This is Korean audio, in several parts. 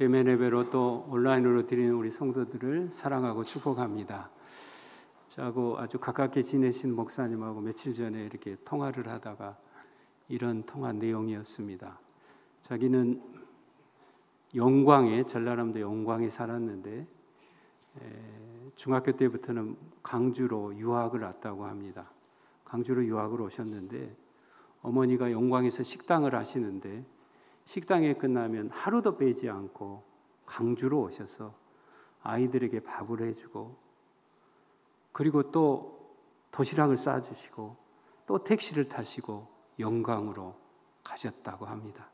대면 예배로 또 온라인으로 드리는 우리 성도들을 사랑하고 축복합니다. 저하고 아주 가깝게 지내신 목사님하고 며칠 전에 이렇게 통화를 하다가 이런 통화 내용이었습니다. 자기는 영광에, 전라남도 영광에 살았는데 중학교 때부터는 강주로 유학을 왔다고 합니다. 강주로 유학을 오셨는데 어머니가 영광에서 식당을 하시는데 식당에 끝나면 하루도 빼지 않고 강주로 오셔서 아이들에게 밥을 해주고 그리고 또 도시락을 싸주시고 또 택시를 타시고 영광으로 가셨다고 합니다.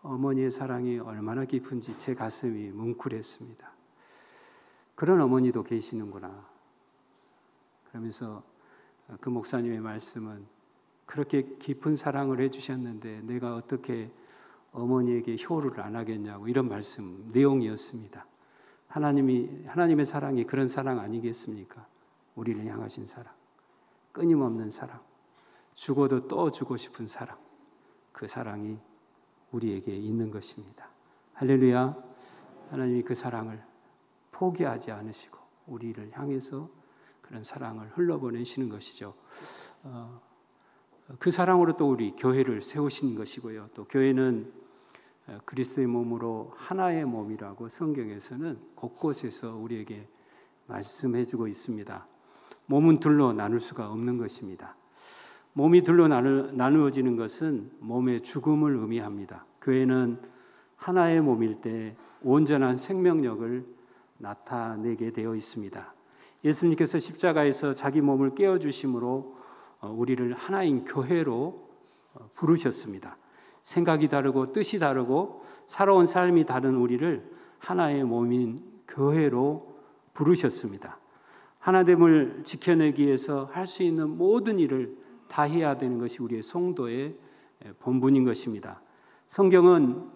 어머니의 사랑이 얼마나 깊은지 제 가슴이 뭉클했습니다. 그런 어머니도 계시는구나. 그러면서 그 목사님의 말씀은 그렇게 깊은 사랑을 해주셨는데 내가 어떻게 어머니에게 효를 안 하겠냐고 이런 말씀 내용이었습니다. 하나님의 사랑이 그런 사랑 아니겠습니까? 우리를 향하신 사랑, 끊임없는 사랑, 죽어도 또 주고 싶은 사랑, 그 사랑이 우리에게 있는 것입니다. 할렐루야. 하나님이 그 사랑을 포기하지 않으시고 우리를 향해서 그런 사랑을 흘러보내시는 것이죠. 그 사랑으로 또 우리 교회를 세우신 것이고요. 또 교회는 그리스도의 몸으로 하나의 몸이라고 성경에서는 곳곳에서 우리에게 말씀해주고 있습니다. 몸은 둘로 나눌 수가 없는 것입니다. 몸이 둘로 나누어지는 것은 몸의 죽음을 의미합니다. 교회는 하나의 몸일 때 온전한 생명력을 나타내게 되어 있습니다. 예수님께서 십자가에서 자기 몸을 깨어주심으로 우리를 하나인 교회로 부르셨습니다. 생각이 다르고 뜻이 다르고 살아온 삶이 다른 우리를 하나의 몸인 교회로 부르셨습니다. 하나됨을 지켜내기 위해서 할 수 있는 모든 일을 다 해야 되는 것이 우리의 성도의 본분인 것입니다. 성경은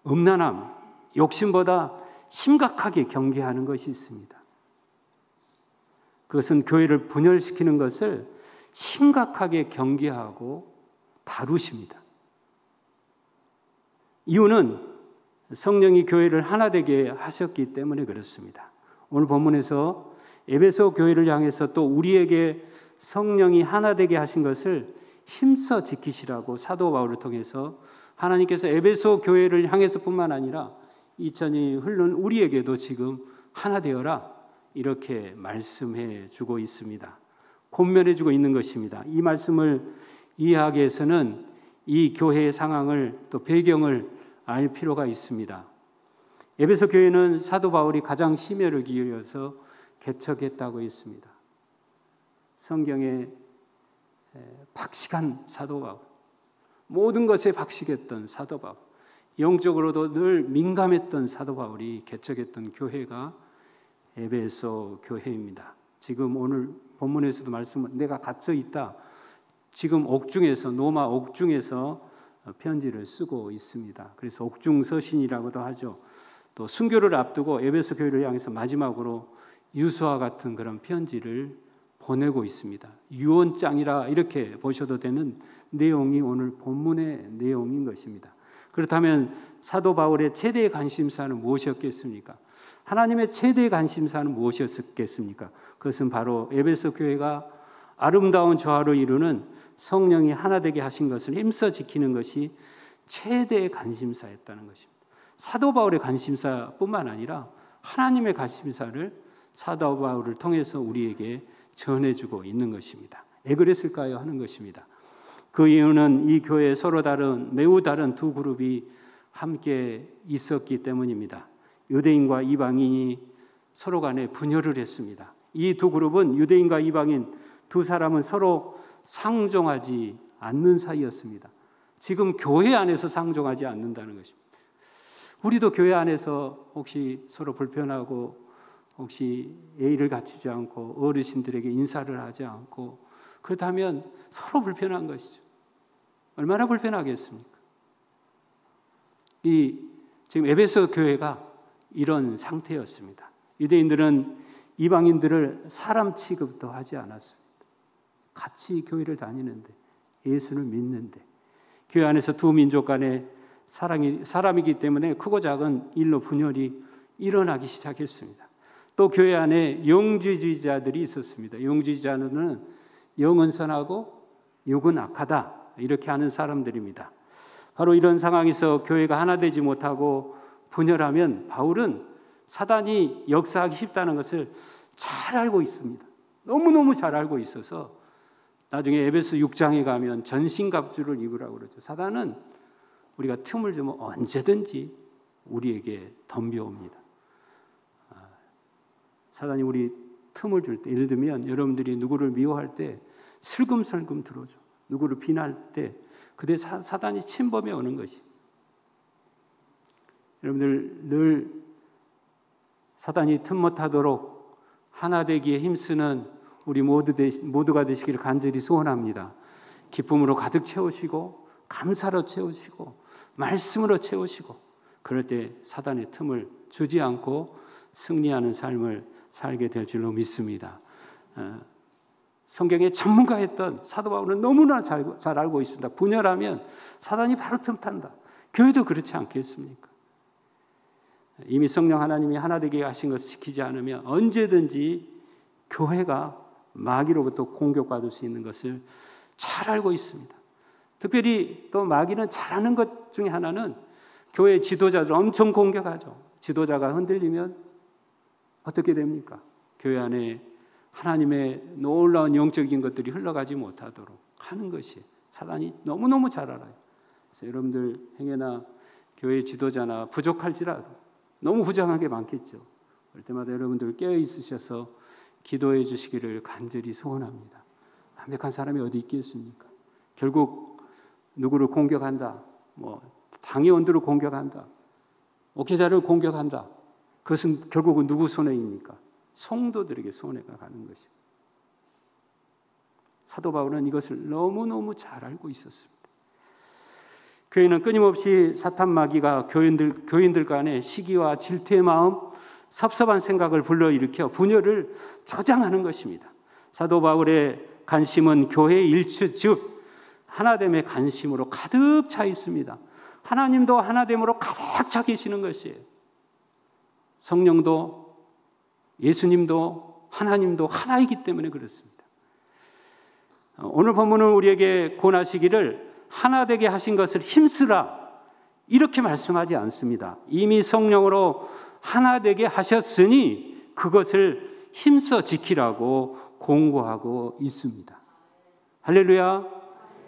음란함, 욕심보다 심각하게 경계하는 것이 있습니다. 그것은 교회를 분열시키는 것을 심각하게 경계하고 다루십니다. 이유는 성령이 교회를 하나 되게 하셨기 때문에 그렇습니다. 오늘 본문에서 에베소 교회를 향해서 또 우리에게 성령이 하나 되게 하신 것을 힘써 지키시라고 사도 바울을 통해서 하나님께서 에베소 교회를 향해서뿐만 아니라 2000년이 흐른 우리에게도 지금 하나 되어라 이렇게 말씀해 주고 있습니다. 권면해 주고 있는 것입니다. 이 말씀을 이해하기 위해서는 이 교회의 상황을 또 배경을 알 필요가 있습니다. 에베소 교회는 사도 바울이 가장 심혈을 기울여서 개척했다고 했습니다. 성경에 박식한 사도 바울, 모든 것에 박식했던 사도 바울, 영적으로도 늘 민감했던 사도 바울이 개척했던 교회가 에베소 교회입니다. 지금 오늘 본문에서도 말씀은 내가 갇혀 있다. 지금 옥중에서 로마 옥중에서 편지를 쓰고 있습니다. 그래서 옥중서신이라고도 하죠. 또 순교를 앞두고 에베소 교회를 향해서 마지막으로 유서와 같은 그런 편지를 보내고 있습니다. 유언장이라 이렇게 보셔도 되는 내용이 오늘 본문의 내용인 것입니다. 그렇다면 사도 바울의 최대의 관심사는 무엇이었겠습니까? 하나님의 최대의 관심사는 무엇이었겠습니까? 그것은 바로 에베소 교회가 아름다운 조화로 이루는 성령이 하나 되게 하신 것을 힘써 지키는 것이 최대의 관심사였다는 것입니다. 사도 바울의 관심사뿐만 아니라 하나님의 관심사를 사도 바울을 통해서 우리에게 전해주고 있는 것입니다. 왜 그랬을까요? 하는 것입니다. 그 이유는 이 교회에 서로 다른 매우 다른 두 그룹이 함께 있었기 때문입니다. 유대인과 이방인이 서로 간에 분열을 했습니다. 이 두 그룹은 유대인과 이방인 두 사람은 서로 상종하지 않는 사이였습니다. 지금 교회 안에서 상종하지 않는다는 것입니다. 우리도 교회 안에서 혹시 서로 불편하고 혹시 예의를 갖추지 않고 어르신들에게 인사를 하지 않고 그렇다면 서로 불편한 것이죠. 얼마나 불편하겠습니까? 지금 에베소 교회가 이런 상태였습니다. 유대인들은 이방인들을 사람 취급도 하지 않았습니다. 같이 교회를 다니는데 예수를 믿는데 교회 안에서 두 민족 간에 사람이기 때문에 크고 작은 일로 분열이 일어나기 시작했습니다. 또 교회 안에 영주주의자들이 있었습니다. 영주주의자는 영은 선하고 육은 악하다 이렇게 하는 사람들입니다. 바로 이런 상황에서 교회가 하나 되지 못하고 분열하면 바울은 사단이 역사하기 쉽다는 것을 잘 알고 있습니다. 너무너무 잘 알고 있어서 나중에 에베소 6장에 가면 전신갑주를 입으라고 그러죠. 사단은 우리가 틈을 주면 언제든지 우리에게 덤벼옵니다. 사단이 우리 틈을 줄 때, 예를 들면 여러분들이 누구를 미워할 때 슬금슬금 들어줘. 누구를 비난할 때 그때 사단이 침범해 오는 것이. 여러분들 늘 사단이 틈 못하도록 하나 되기에 힘쓰는 우리 모두가 되시기를 간절히 소원합니다. 기쁨으로 가득 채우시고 감사로 채우시고 말씀으로 채우시고 그럴 때 사단의 틈을 주지 않고 승리하는 삶을 살게 될 줄로 믿습니다. 성경의 전문가였던 사도 바울은 너무나 잘 알고 있습니다. 분열하면 사단이 바로 틈탄다. 교회도 그렇지 않겠습니까? 이미 성령 하나님이 하나 되게 하신 것을 지키지 않으면 언제든지 교회가 마귀로부터 공격받을 수 있는 것을 잘 알고 있습니다. 특별히 또 마귀는 잘하는 것 중에 하나는 교회 지도자들 엄청 공격하죠. 지도자가 흔들리면 어떻게 됩니까? 교회 안에 하나님의 놀라운 영적인 것들이 흘러가지 못하도록 하는 것이 사단이 너무너무 잘 알아요. 그래서 여러분들 행여나 교회 지도자나 부족할지라도 너무 부정한 게 많겠죠. 그럴 때마다 여러분들 깨어 있으셔서 기도해 주시기를 간절히 소원합니다. 완벽한 사람이 어디 있겠습니까? 결국 누구를 공격한다, 당의원들을 공격한다, 목회자를 공격한다. 그것은 결국은 누구 손해입니까? 성도들에게 손해가 가는 것입니다. 사도 바울은 이것을 너무너무 잘 알고 있었습니다. 교회는 끊임없이 사탄 마귀가 교인들 간에 시기와 질투의 마음, 섭섭한 생각을 불러일으켜 분열을 조장하는 것입니다. 사도 바울의 관심은 교회 일치, 즉 하나됨의 관심으로 가득 차 있습니다. 하나님도 하나됨으로 가득 차 계시는 것이에요. 성령도 예수님도 하나님도 하나이기 때문에 그렇습니다. 오늘 본문은 우리에게 권하시기를 하나 되게 하신 것을 힘쓰라 이렇게 말씀하지 않습니다. 이미 성령으로 하나 되게 하셨으니 그것을 힘써 지키라고 공고하고 있습니다. 할렐루야.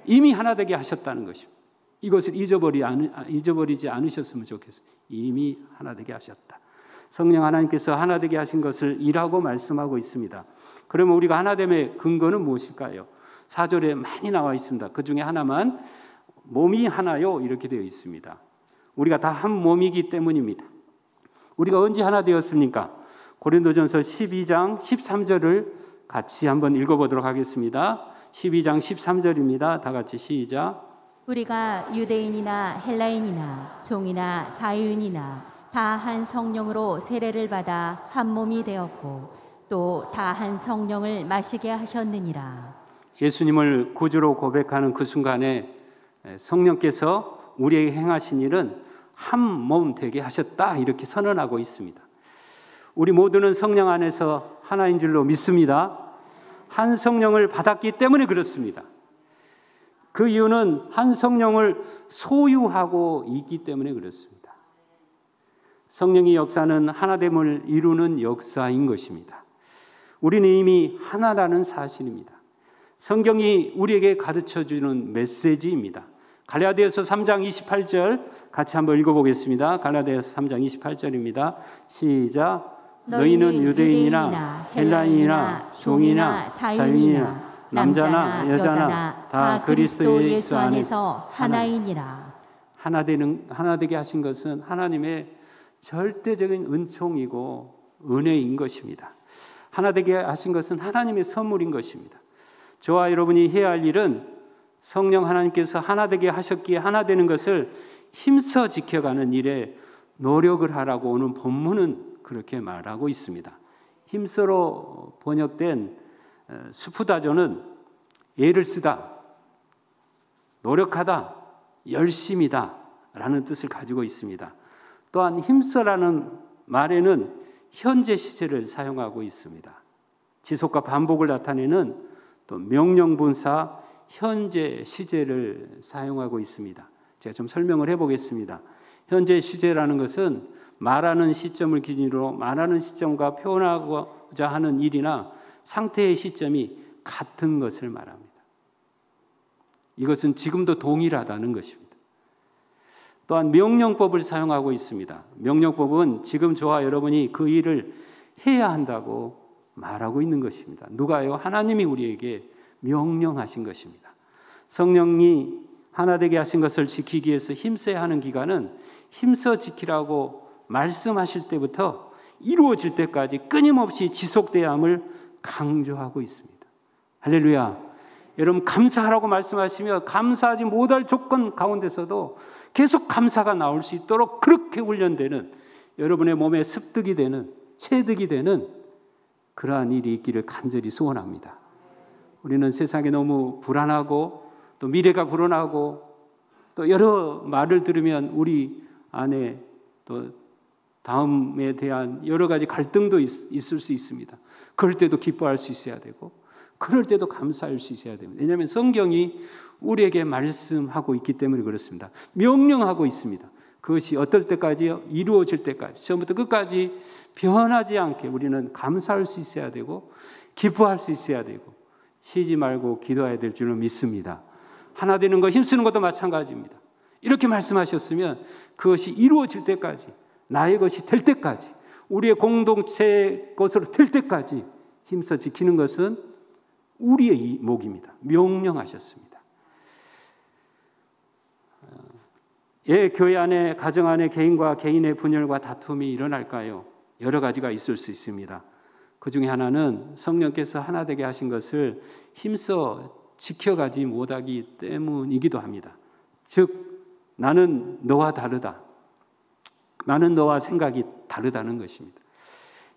이미 하나 되게 하셨다는 것입니다. 이것을 잊어버리지 않으셨으면 좋겠습니다. 이미 하나 되게 하셨다. 성령 하나님께서 하나 되게 하신 것을 이라고 말씀하고 있습니다. 그러면 우리가 하나됨의 근거는 무엇일까요? 4절에 많이 나와 있습니다. 그 중에 하나만 몸이 하나요 이렇게 되어 있습니다. 우리가 다 한 몸이기 때문입니다. 우리가 언제 하나 되었습니까? 고린도전서 12장 13절을 같이 한번 읽어보도록 하겠습니다. 12장 13절입니다. 다 같이 시작. 우리가 유대인이나 헬라인이나 종이나 자유인이나 다 한 성령으로 세례를 받아 한 몸이 되었고 또 다 한 성령을 마시게 하셨느니라. 예수님을 구주로 고백하는 그 순간에 성령께서 우리에게 행하신 일은 한 몸 되게 하셨다 이렇게 선언하고 있습니다. 우리 모두는 성령 안에서 하나인 줄로 믿습니다. 한 성령을 받았기 때문에 그렇습니다. 그 이유는 한 성령을 소유하고 있기 때문에 그렇습니다. 성령의 역사는 하나됨을 이루는 역사인 것입니다. 우리는 이미 하나라는 사실입니다. 성경이 우리에게 가르쳐주는 메시지입니다. 갈라디아서 3장 28절 같이 한번 읽어보겠습니다. 갈라디아서 3장 28절입니다. 시작. 너희는 유대인이나 헬라인이나 종이나 자유인이나 남자나 여자나 다 그리스도 예수 안에서 하나이니라. 하나 되게 하신 것은 하나님의 절대적인 은총이고 은혜인 것입니다. 하나 되게 하신 것은 하나님의 선물인 것입니다. 저와 여러분이 해야 할 일은 성령 하나님께서 하나 되게 하셨기에 하나 되는 것을 힘써 지켜가는 일에 노력을 하라고 오늘 본문은 그렇게 말하고 있습니다. 힘써로 번역된 수프다조는 애를 쓰다, 노력하다, 열심이다 라는 뜻을 가지고 있습니다. 또한 힘써라는 말에는 현재 시제를 사용하고 있습니다. 지속과 반복을 나타내는 또 명령분사 현재 시제를 사용하고 있습니다. 제가 좀 설명을 해보겠습니다. 현재 시제라는 것은 말하는 시점을 기준으로 말하는 시점과 표현하고자 하는 일이나 상태의 시점이 같은 것을 말합니다. 이것은 지금도 동일하다는 것입니다. 또한 명령법을 사용하고 있습니다. 명령법은 지금 저와 여러분이 그 일을 해야 한다고 말하고 있는 것입니다. 누가요? 하나님이 우리에게 명령하신 것입니다. 성령이 하나 되게 하신 것을 지키기 위해서 힘써야 하는 기간은 힘써 지키라고 말씀하실 때부터 이루어질 때까지 끊임없이 지속돼야 함을 강조하고 있습니다. 할렐루야. 여러분, 감사하라고 말씀하시며 감사하지 못할 조건 가운데서도 계속 감사가 나올 수 있도록 그렇게 훈련되는, 여러분의 몸에 습득이 되는, 체득이 되는 그러한 일이 있기를 간절히 소원합니다. 우리는 세상에 너무 불안하고 또 미래가 불안하고 또 여러 말을 들으면 우리 안에 또 다음에 대한 여러 가지 갈등도 있을 수 있습니다. 그럴 때도 기뻐할 수 있어야 되고 그럴 때도 감사할 수 있어야 됩니다. 왜냐하면 성경이 우리에게 말씀하고 있기 때문에 그렇습니다. 명령하고 있습니다. 그것이 어떨 때까지요? 이루어질 때까지, 처음부터 끝까지 변하지 않게 우리는 감사할 수 있어야 되고 기뻐할 수 있어야 되고 쉬지 말고 기도해야 될 줄을 믿습니다. 하나 되는 거 힘쓰는 것도 마찬가지입니다. 이렇게 말씀하셨으면 그것이 이루어질 때까지, 나의 것이 될 때까지, 우리의 공동체의 것으로 될 때까지 힘써 지키는 것은 우리의 목입니다. 명령하셨습니다. 교회 안에, 가정 안에 개인과 개인의 분열과 다툼이 일어날까요? 여러 가지가 있을 수 있습니다. 그 중에 하나는 성령께서 하나 되게 하신 것을 힘써 지켜가지 못하기 때문이기도 합니다. 즉, 나는 너와 다르다. 나는 너와 생각이 다르다는 것입니다.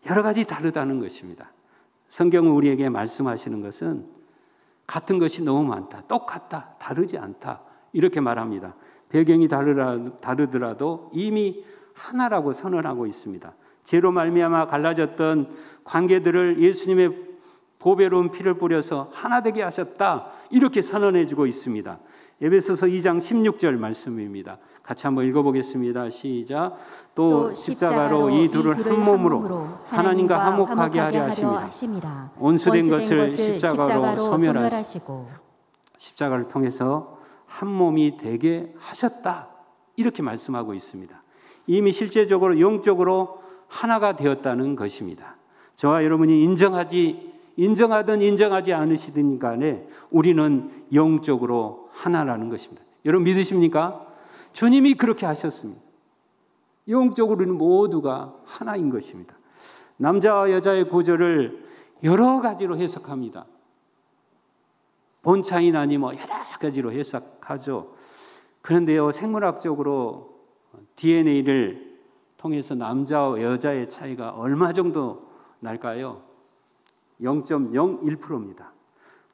여러 가지 다르다는 것입니다. 성경은 우리에게 말씀하시는 것은 같은 것이 너무 많다, 똑같다, 다르지 않다 이렇게 말합니다. 배경이 다르더라도 이미 하나라고 선언하고 있습니다. 죄로 말미암아 갈라졌던 관계들을 예수님의 보배로운 피를 뿌려서 하나 되게 하셨다 이렇게 선언해주고 있습니다. 에베소서 2장 16절 말씀입니다. 같이 한번 읽어보겠습니다. 시작. 또 십자가로 이 둘을 한 몸으로 하나님과 화목하게 하려 하심이라. 원수된 것을 십자가로 소멸하시고 십자가를 통해서 한 몸이 되게 하셨다 이렇게 말씀하고 있습니다. 이미 실제적으로 영적으로 하나가 되었다는 것입니다. 저와 여러분이 인정하든 인정하지 않으시든 간에 우리는 영적으로 하나라는 것입니다. 여러분 믿으십니까? 주님이 그렇게 하셨습니다. 영적으로는 모두가 하나인 것입니다. 남자와 여자의 구조를 여러 가지로 해석합니다. 본차이나니 여러 가지로 해석하죠. 그런데요, 생물학적으로 DNA를 통해서 남자와 여자의 차이가 얼마 정도 날까요? 0.01%입니다.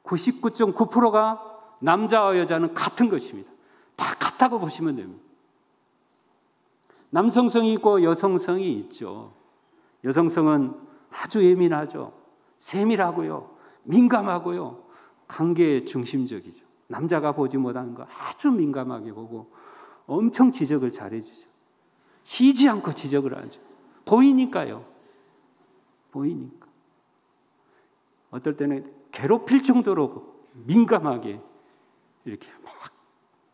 99.9%가 남자와 여자는 같은 것입니다. 다 같다고 보시면 됩니다. 남성성이 있고 여성성이 있죠. 여성성은 아주 예민하죠. 세밀하고요. 민감하고요. 관계에 중심적이죠. 남자가 보지 못하는 거 아주 민감하게 보고 엄청 지적을 잘해주죠. 쉬지 않고 지적을 하죠. 보이니까요. 보이니까. 어떨 때는 괴롭힐 정도로 민감하게 이렇게 막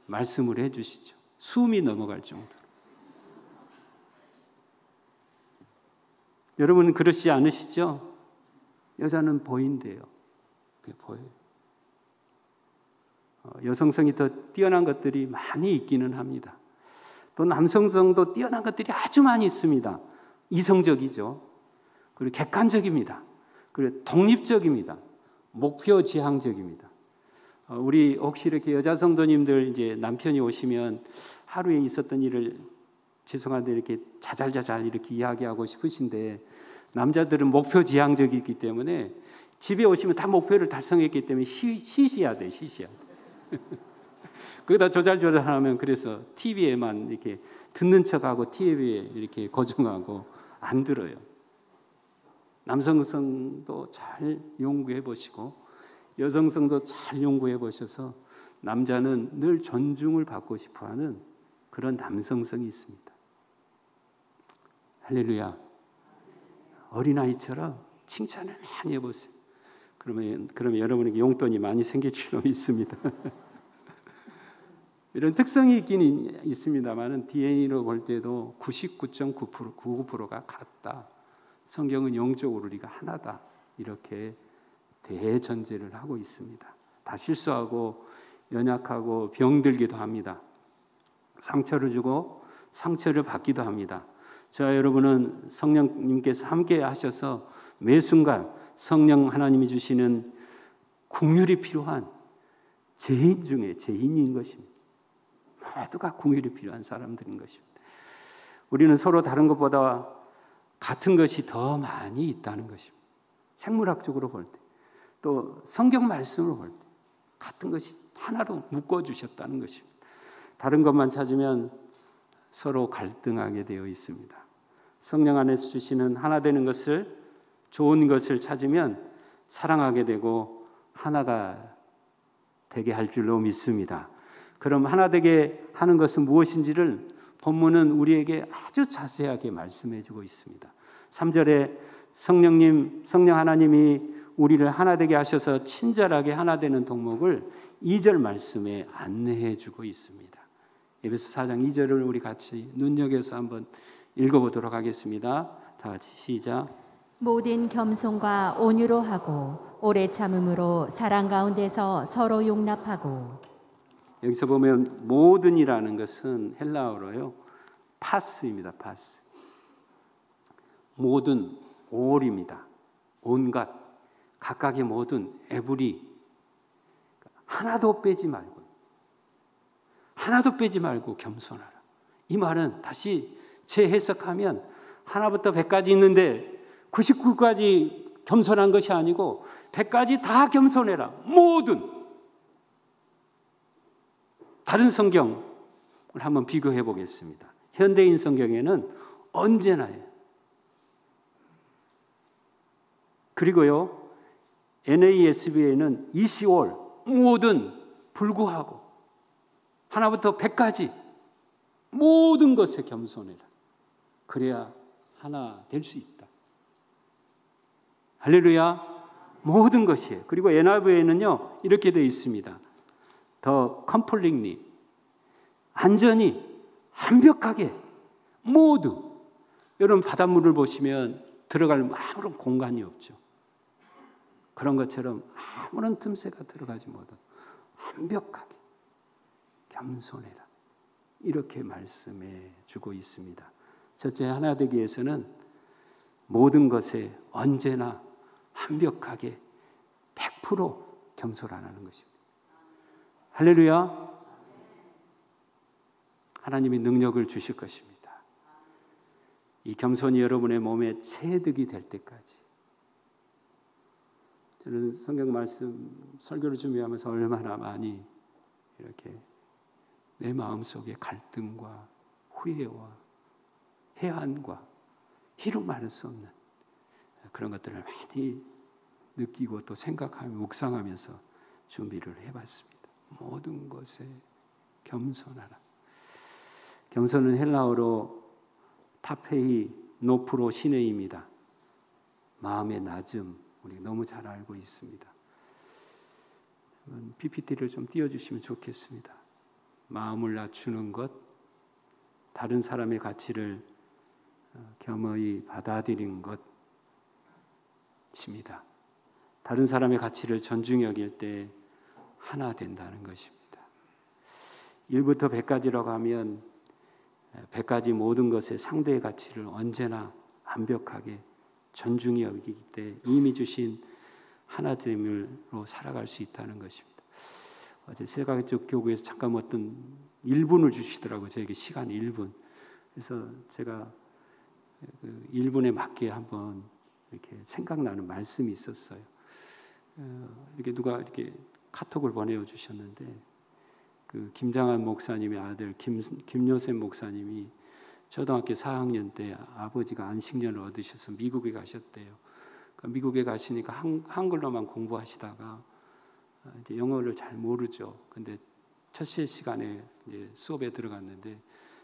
말씀을 해주시죠. 숨이 넘어갈 정도로. 여러분 그러시지 않으시죠? 여자는 보인대요. 그게 보여요. 여성성이 더 뛰어난 것들이 많이 있기는 합니다. 또 남성성도 뛰어난 것들이 아주 많이 있습니다. 이성적이죠. 그리고 객관적입니다. 그리고 독립적입니다. 목표지향적입니다. 우리 혹시 이렇게 여자 성도님들 이제 남편이 오시면 하루에 있었던 일을 죄송한데 이렇게 자잘자잘 이렇게 이야기하고 싶으신데 남자들은 목표지향적이기 때문에 집에 오시면 다 목표를 달성했기 때문에 쉬셔야 돼, 쉬셔야 돼. 거기다 조잘조잘하면 그래서 TV에만 이렇게 듣는 척하고 TV에 이렇게 고정하고 안 들어요. 남성성도 잘 연구해 보시고 여성성도 잘 연구해 보셔서 남자는 늘 존중을 받고 싶어하는 그런 남성성이 있습니다. 할렐루야. 어린아이처럼 칭찬을 많이 해보세요. 그러면 여러분에게 용돈이 많이 생길 줄 믿습니다. 이런 특성이 있긴 있습니다만 DNA로 볼 때도 99.9%, 99%가 같다. 성경은 영적으로 우리가 하나다. 이렇게 대전제를 하고 있습니다. 다 실수하고 연약하고 병들기도 합니다. 상처를 주고 상처를 받기도 합니다. 저와 여러분은 성령님께서 함께 하셔서 매 순간 성령 하나님이 주시는 긍휼이 필요한 죄인 중에 죄인인 것입니다. 모두가 긍휼이 필요한 사람들인 것입니다. 우리는 서로 다른 것보다 같은 것이 더 많이 있다는 것입니다. 생물학적으로 볼 때, 또 성경 말씀으로 볼 때 같은 것이 하나로 묶어주셨다는 것입니다. 다른 것만 찾으면 서로 갈등하게 되어 있습니다. 성령 안에서 주시는 하나 되는 것을, 좋은 것을 찾으면 사랑하게 되고 하나가 되게 할 줄로 믿습니다. 그럼 하나 되게 하는 것은 무엇인지를 본문은 우리에게 아주 자세하게 말씀해 주고 있습니다. 3절에 성령 하나님이 우리를 하나 되게 하셔서 친절하게 하나 되는 동목을 2절 말씀에 안내해 주고 있습니다. 에베소 4장 2절을 우리 같이 눈여겨서 한번 읽어보도록 하겠습니다. 다 같이 시작. 모든 겸손과 온유로 하고 오래 참음으로 사랑 가운데서 서로 용납하고. 여기서 보면 모든이라는 것은 헬라어로요 파스입니다. 파스. 모든, 올입니다. 온갖, 각각의 모든, 에브리. 하나도 빼지 말고 겸손하라. 이 말은 다시 재해석하면 하나부터 100까지 있는데 99까지 겸손한 것이 아니고 100까지 다 겸손해라. 모든. 다른 성경을 한번 비교해 보겠습니다. 현대인 성경에는 언제나요. 그리고요, NASB에는 이시올, 모든, 불구하고, 하나부터 100까지 모든 것에 겸손해라. 그래야 하나 될 수 있다. 할렐루야. 모든 것이에요. 그리고 NIV에는요 이렇게 되어 있습니다. 더 컴플릿리, 완전히 완벽하게 모두. 여러분 바닷물을 보시면 들어갈 아무런 공간이 없죠. 그런 것처럼 아무런 틈새가 들어가지 못한 완벽하게 겸손해라. 이렇게 말씀해 주고 있습니다. 첫째, 하나 되기 위해서는 모든 것에 언제나 완벽하게 100% 겸손하라는 것입니다. 할렐루야. 하나님이 능력을 주실 것입니다. 이 겸손이 여러분의 몸에 체득이 될 때까지. 저는 성경 말씀 설교를 준비하면서 얼마나 많이 이렇게 내 마음속에 갈등과 후회와 해안과 이루 말할 수 없는 그런 것들을 많이 느끼고 또 생각하며 묵상하면서 준비를 해봤습니다. 모든 것에 겸손하라. 겸손은 헬라어로 타페이 노프로 시네입니다. 마음의 낮음, 우리 너무 잘 알고 있습니다. PPT를 좀 띄워주시면 좋겠습니다. 마음을 낮추는 것, 다른 사람의 가치를 겸허히 받아들인 것입니다. 다른 사람의 가치를 존중히 여길 때 하나 된다는 것입니다. 1부터 100까지라고 하면 100까지 모든 것의 상대의 가치를 언제나 완벽하게 존중히 여기기 때 이미 주신 하나됨으로 살아갈 수 있다는 것입니다. 어제 세가족 교구에서 잠깐 어떤 1분을 주시더라고요. 저에게 시간 1분. 그래서 제가 그 1분에 맞게 한번 이렇게 생각나는 말씀이 있었어요. 이렇게 누가 이렇게 카톡을 보내주셨는데 그 김장한 목사님의 아들 김요셉 목사님이 초등학교 4학년 때 아버지가 안식년을 얻으셔서 미국에 가셨대요. 그러니까 미국에 가시니까 한글로만 공부하시다가 이제 영어를 잘 모르죠. 근데 첫째 시간에 이제 수업에 들어갔는데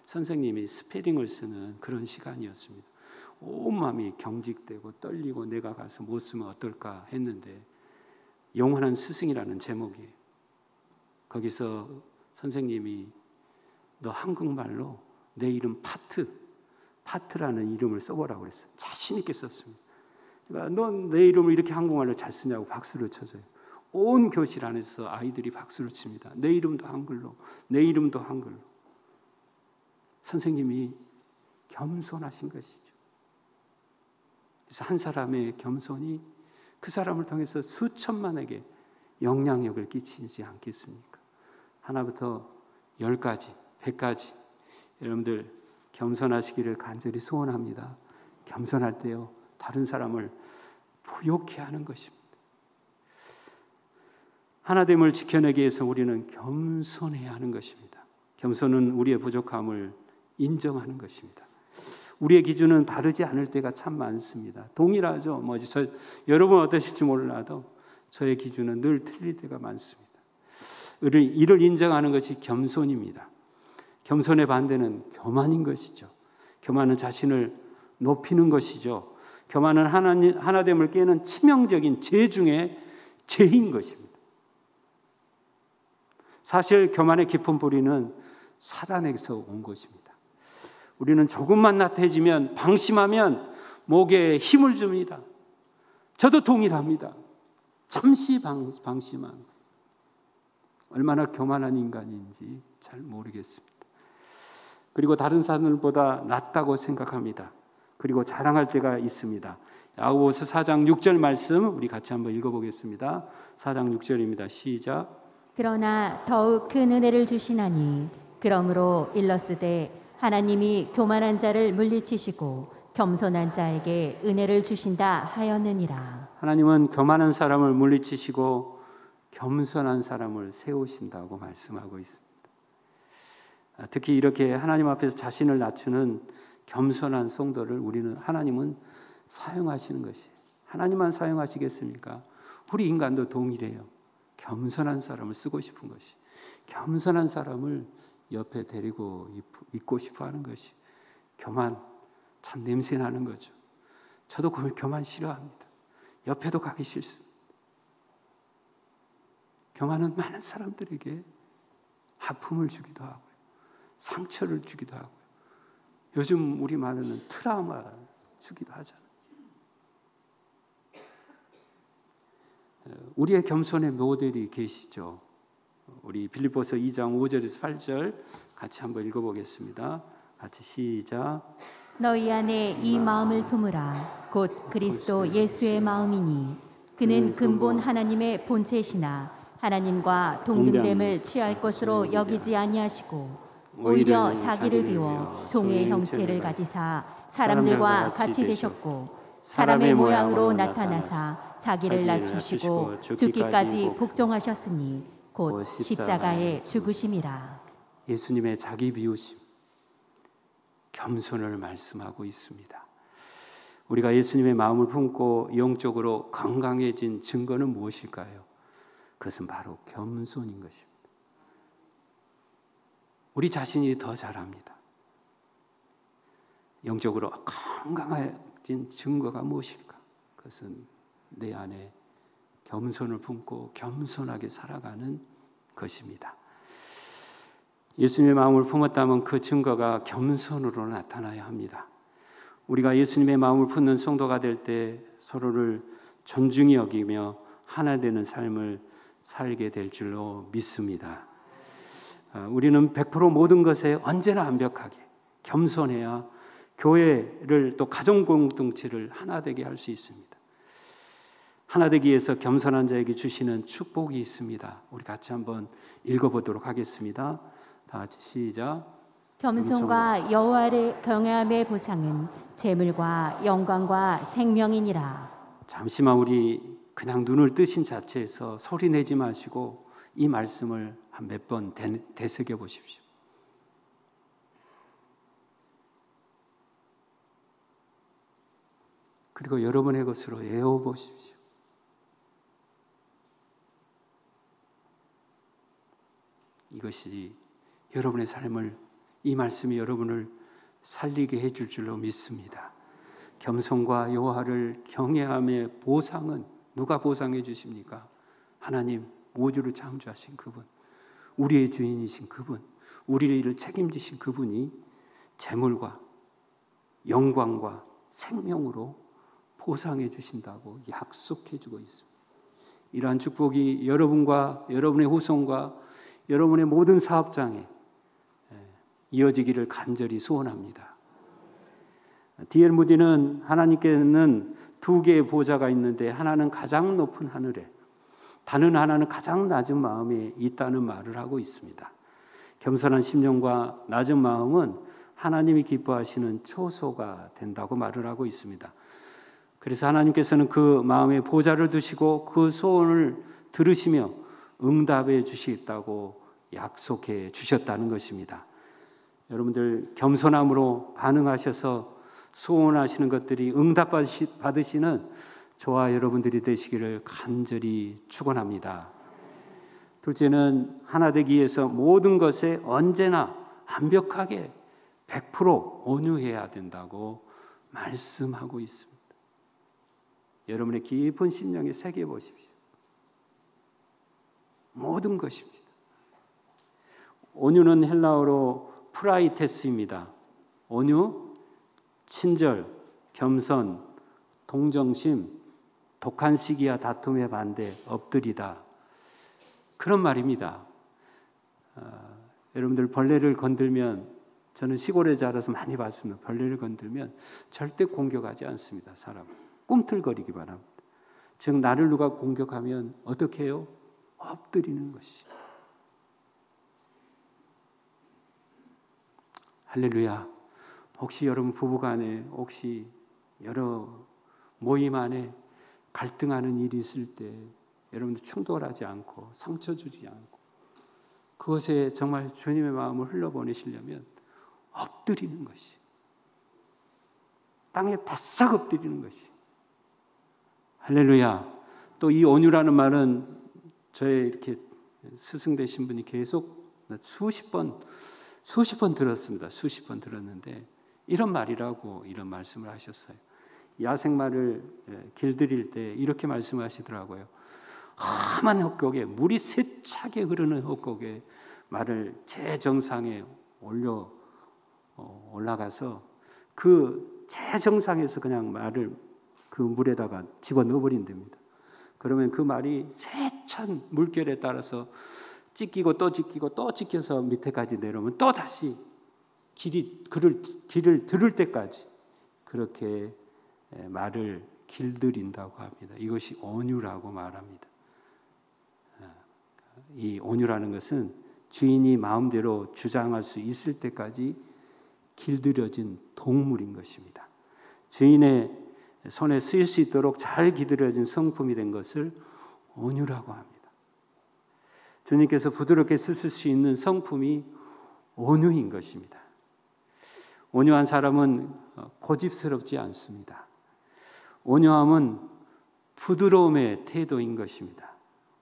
선생님이 스페링을 쓰는 그런 시간이었습니다. 온 마음이 경직되고 떨리고 내가 가서 못 쓰면 어떨까 했는데 영원한 스승이라는 제목이에요. 거기서 선생님이 너 한국말로 내 이름 파트라는 이름을 써보라고 그랬어요. 자신 있게 썼습니다. 그러니까 넌 내 이름을 이렇게 한국말로 잘 쓰냐고 박수를 쳐줘요. 온 교실 안에서 아이들이 박수를 칩니다. 내 이름도 한글로, 내 이름도 한글로. 선생님이 겸손하신 것이죠. 그래서 한 사람의 겸손이 그 사람을 통해서 수천만에게 영향력을 끼치지 않겠습니까? 하나부터 10가지, 100가지 여러분들 겸손하시기를 간절히 소원합니다. 겸손할 때요 다른 사람을 부욕해 하는 것입니다. 하나됨을 지켜내기 위해서 우리는 겸손해야 하는 것입니다. 겸손은 우리의 부족함을 인정하는 것입니다. 우리의 기준은 바르지 않을 때가 참 많습니다. 동일하죠. 여러분 어떠실지 몰라도 저의 기준은 늘 틀릴 때가 많습니다. 이를 인정하는 것이 겸손입니다. 겸손의 반대는 교만인 것이죠. 교만은 자신을 높이는 것이죠. 교만은 하나됨을 깨는 치명적인 죄 중에 죄인 것입니다. 사실 교만의 깊은 뿌리는 사단에서 온 것입니다. 우리는 조금만 나태해지면 방심하면 목에 힘을 줍니다. 저도 동일합니다. 잠시 방심한 얼마나 교만한 인간인지 잘 모르겠습니다. 그리고 다른 사람들보다 낫다고 생각합니다. 그리고 자랑할 때가 있습니다. 야고보서 4장 6절 말씀 우리 같이 한번 읽어보겠습니다. 4장 6절입니다. 시작. 그러나 더욱 큰 은혜를 주시나니 그러므로 일렀으되 하나님이 교만한 자를 물리치시고 겸손한 자에게 은혜를 주신다 하였느니라. 하나님은 교만한 사람을 물리치시고 겸손한 사람을 세우신다고 말씀하고 있습니다. 특히 이렇게 하나님 앞에서 자신을 낮추는 겸손한 성도를 하나님은 사용하시는 것이에요. 하나님만 사용하시겠습니까? 우리 인간도 동일해요. 겸손한 사람을 쓰고 싶은 것이, 겸손한 사람을 옆에 데리고 있고 싶어 하는 것이, 교만 참 냄새나는 거죠. 저도 그 교만 싫어합니다. 옆에도 가기 싫습니다. 교만은 많은 사람들에게 아픔을 주기도 하고요, 상처를 주기도 하고요, 요즘 우리 말하는 트라우마 주기도 하잖아요. 우리의 겸손의 모델이 계시죠. 우리 빌립보서 2장 5절에서 8절 같이 한번 읽어보겠습니다. 같이 시작. 너희 안에 이 마음을 품으라. 곧 그리스도 예수의 마음이니 그는 근본 하나님의 본체시나 하나님과 동등됨을 취할 것으로 여기지 아니하시고 오히려 자기를 비워 종의 형체를 가지사 사람들과 같이 되셨고 사람의 모양으로 나타나사 자기를 낮추시고 죽기까지 복종하셨으니 곧 십자가에 죽으심이라. 예수님의 자기 비우심, 겸손을 말씀하고 있습니다. 우리가 예수님의 마음을 품고 영적으로 건강해진 증거는 무엇일까요? 그것은 바로 겸손인 것입니다. 우리 자신이 더 잘합니다. 영적으로 건강해진 증거가 무엇일까? 그것은 내 안에 겸손을 품고 겸손하게 살아가는 것입니다. 예수님의 마음을 품었다면 그 증거가 겸손으로 나타나야 합니다. 우리가 예수님의 마음을 품는 성도가 될 때 서로를 존중히 여기며 하나 되는 삶을 살게 될 줄로 믿습니다. 우리는 100% 모든 것에 언제나 완벽하게 겸손해야 교회를 또 가정 공동체를 하나 되게 할 수 있습니다. 하나 되기 위해서 겸손한 자에게 주시는 축복이 있습니다. 우리 같이 한번 읽어보도록 하겠습니다. 다 같이 시작. 겸손과 여호와를 경외함의 보상은 재물과 영광과 생명이니라. 잠시만 우리 그냥 눈을 뜨신 자체에서 소리 내지 마시고 이 말씀을 한 몇 번 되새겨 보십시오. 그리고 여러분의 것으로 외워보십시오. 이것이 여러분의 삶을, 이 말씀이 여러분을 살리게 해줄 줄로 믿습니다. 겸손과 여호와를 경외함의 보상은 누가 보상해 주십니까? 하나님, 우주를 창조하신 그분, 우리의 주인이신 그분, 우리의 일을 책임지신 그분이 재물과 영광과 생명으로 보상해 주신다고 약속해 주고 있습니다. 이러한 축복이 여러분과 여러분의 후손과 여러분의 모든 사업장에 이어지기를 간절히 소원합니다. D.L. 무디는 하나님께는 두 개의 보좌가 있는데 하나는 가장 높은 하늘에, 다른 하나는 가장 낮은 마음에 있다는 말을 하고 있습니다. 겸손한 심령과 낮은 마음은 하나님이 기뻐하시는 초소가 된다고 말을 하고 있습니다. 그래서 하나님께서는 그 마음에 보좌를 두시고 그 소원을 들으시며 응답해 주시겠다고 약속해 주셨다는 것입니다. 여러분들 겸손함으로 반응하셔서 소원하시는 것들이 응답받으시는 저와 여러분들이 되시기를 간절히 축원합니다. 둘째는 하나 되기 위해서 모든 것에 언제나 완벽하게 100% 온유해야 된다고 말씀하고 있습니다. 여러분의 깊은 심령에 새겨 보십시오. 모든 것입니다. 온유는 헬라어로 프라이테스입니다. 온유, 친절, 겸손, 동정심, 독한 시기와 다툼의 반대, 엎드리다. 그런 말입니다. 여러분들 벌레를 건들면, 저는 시골에 자라서 많이 봤습니다. 벌레를 건들면 절대 공격하지 않습니다. 사람 꿈틀거리기만 합니다. 즉 나를 누가 공격하면 어떻게 해요? 엎드리는 것이. 할렐루야. 혹시 여러분 부부간에 혹시 여러 모임 안에 갈등하는 일이 있을 때 여러분들 충돌하지 않고 상처 주지 않고 그것에 정말 주님의 마음을 흘려보내시려면 엎드리는 것이, 땅에 바싹 엎드리는 것이. 할렐루야. 또 이 온유라는 말은 저의 이렇게 스승 되신 분이 계속 수십 번 들었습니다. 수십 번 들었는데 이런 말이라고 이런 말씀을 하셨어요. 야생마를 길들일 때 이렇게 말씀하시더라고요. 험한 헛곡에, 물이 세차게 흐르는 헛곡에 말을 제정상에 올라가서 그 제정상에서 그냥 말을 그 물에다가 집어넣어 버린답니다. 그러면 그 말이 세찬 물결에 따라서 찢기고 또 찢기고 또 찢겨서 밑에까지 내려오면 또 다시 길을 들을 때까지 그렇게 말을 길들인다고 합니다. 이것이 온유라고 말합니다. 이 온유라는 것은 주인이 마음대로 주장할 수 있을 때까지 길들여진 동물인 것입니다. 주인의 손에 쓰일 수 있도록 잘 기들여진 성품이 된 것을 온유라고 합니다. 주님께서 부드럽게 쓰실 수 있는 성품이 온유인 것입니다. 온유한 사람은 고집스럽지 않습니다. 온유함은 부드러움의 태도인 것입니다.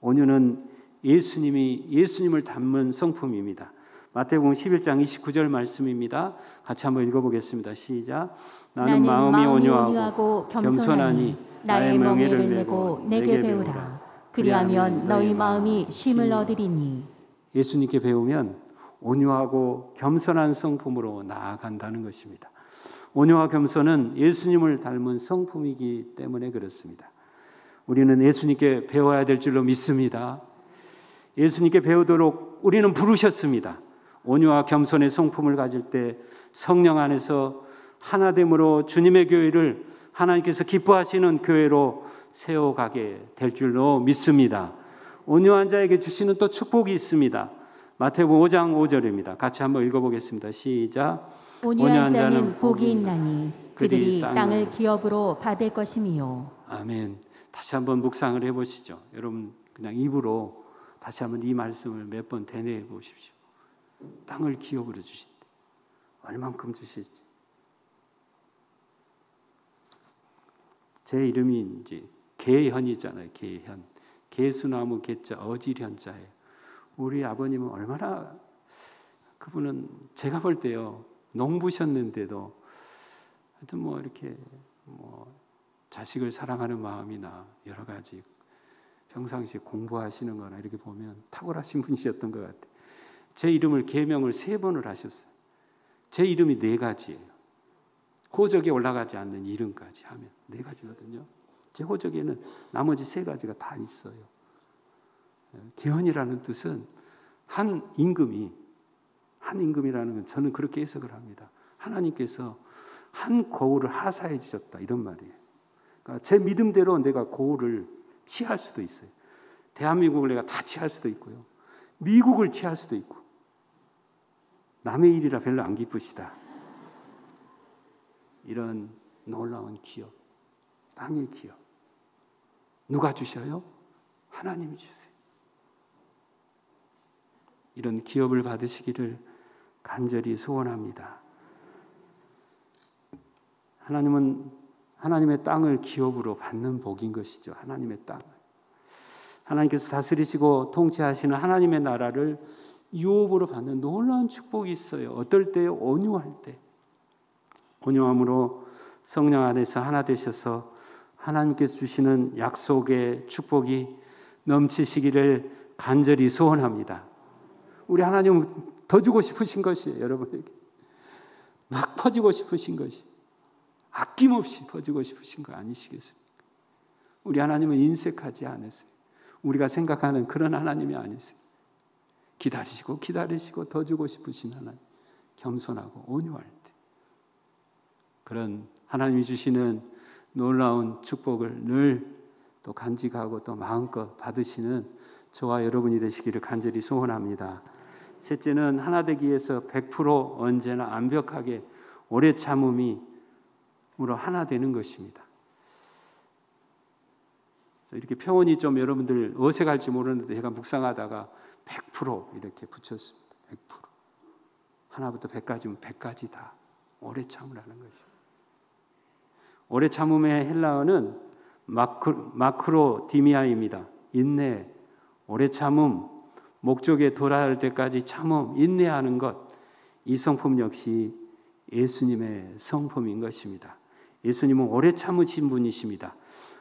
온유는 예수님을 닮은 성품입니다. 마태복음 11장 29절 말씀입니다. 같이 한번 읽어보겠습니다. 시작. 나는 마음이 온유하고 겸손하니 나의 멍에를 메고 내게 배우라. 그리하면 너희 마음이 쉼을 얻으리니. 예수님께 배우면 온유하고 겸손한 성품으로 나아간다는 것입니다. 온유와 겸손은 예수님을 닮은 성품이기 때문에 그렇습니다. 우리는 예수님께 배워야 될 줄로 믿습니다. 예수님께 배우도록 우리는 부르셨습니다. 온유와 겸손의 성품을 가질 때 성령 안에서 하나됨으로 주님의 교회를 하나님께서 기뻐하시는 교회로 세워가게 될 줄로 믿습니다. 온유한 자에게 주시는 또 축복이 있습니다. 마태복음 5장 5절입니다. 같이 한번 읽어보겠습니다. 시작. 온유한 자는 복이 있나니 그들이 땅을 기업으로 받을 것이미요. 아멘. 다시 한번 묵상을 해보시죠. 여러분 그냥 입으로 다시 한번 이 말씀을 몇 번 되뇌어 보십시오. 땅을 기업으로 주신대. 얼만큼 주실지. 제 이름이 이제 개현이잖아요. 개현. 개수나무 개자 어질현자예요. 우리 아버님은 얼마나, 그분은 제가 볼 때요, 농부셨는데도 하여튼 뭐 이렇게 뭐 자식을 사랑하는 마음이나 여러 가지 평상시에 공부하시는 거나 이렇게 보면 탁월하신 분이셨던 것 같아요. 제 이름을 계명을 3번을 하셨어요. 제 이름이 4가지예요. 호적에 올라가지 않는 이름까지 하면 4가지거든요. 제 호적에는 나머지 3가지가 다 있어요. 기원이라는 뜻은 한 임금이라는 건 저는 그렇게 해석을 합니다. 하나님께서 한 고을을 하사해 주셨다 이런 말이에요. 그러니까 제 믿음대로 내가 고을을 취할 수도 있어요. 대한민국을 내가 다 취할 수도 있고요. 미국을 취할 수도 있고. 남의 일이라 별로 안 기쁘시다. 이런 놀라운 기업, 땅의 기업. 누가 주셔요? 하나님이 주세요. 이런 기업을 받으시기를 간절히 소원합니다. 하나님은 하나님의 땅을 기업으로 받는 복인 것이죠. 하나님의 땅을. 하나님께서 다스리시고 통치하시는 하나님의 나라를 유업으로 받는 놀라운 축복이 있어요. 어떨 때요? 온유할 때. 온유함으로 성령 안에서 하나 되셔서 하나님께서 주시는 약속의 축복이 넘치시기를 간절히 소원합니다. 우리 하나님은 더 주고 싶으신 것이에요. 여러분에게. 막 퍼주고 싶으신 것이. 아낌없이 퍼주고 싶으신 거 아니시겠습니까? 우리 하나님은 인색하지 않으세요. 우리가 생각하는 그런 하나님이 아니세요. 기다리시고 더 주고 싶으신 하나님. 겸손하고 온유할 때. 그런 하나님이 주시는 놀라운 축복을 늘 또 간직하고 또 마음껏 받으시는 저와 여러분이 되시기를 간절히 소원합니다. 셋째는 하나 되기 위해서 100% 언제나 완벽하게 오래 참음이 으로 하나 되는 것입니다. 이렇게 표현이 좀 여러분들 어색할지 모르는데 제가 묵상하다가 100% 이렇게 붙였습니다. 100%. 하나부터 100까지면 100까지 다 오래 참으라는 것입니다. 오래 참음의 헬라어는 마크로디미아입니다. 인내, 오래 참음, 목적에 도달할 때까지 참음, 인내하는 것. 이 성품 역시 예수님의 성품인 것입니다. 예수님은 오래 참으신 분이십니다.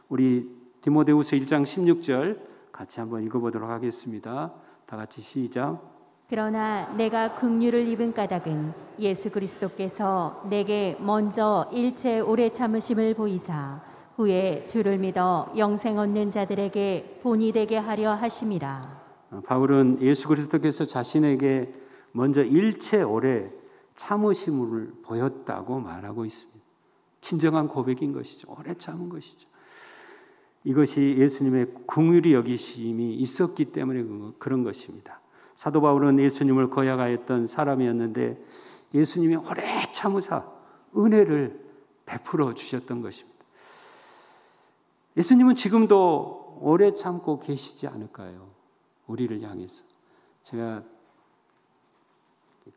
우리 디모데후서 1장 16절 같이 한번 읽어보도록 하겠습니다. 다 같이 시작. 그러나 내가 긍휼을 입은 까닭은 예수 그리스도께서 내게 먼저 일체 오래 참으심을 보이사 후에 주를 믿어 영생 얻는 자들에게 본이 되게 하려 하심이라. 바울은 예수 그리스도께서 자신에게 먼저 일체 오래 참으심을 보였다고 말하고 있습니다. 진정한 고백인 것이죠. 오래 참은 것이죠. 이것이 예수님의 긍휼히 여기심이 있었기 때문에 그런 것입니다. 사도 바울은 예수님을 거역하였던 사람이었는데 예수님이 오래 참으사 은혜를 베풀어 주셨던 것입니다. 예수님은 지금도 오래 참고 계시지 않을까요? 우리를 향해서. 제가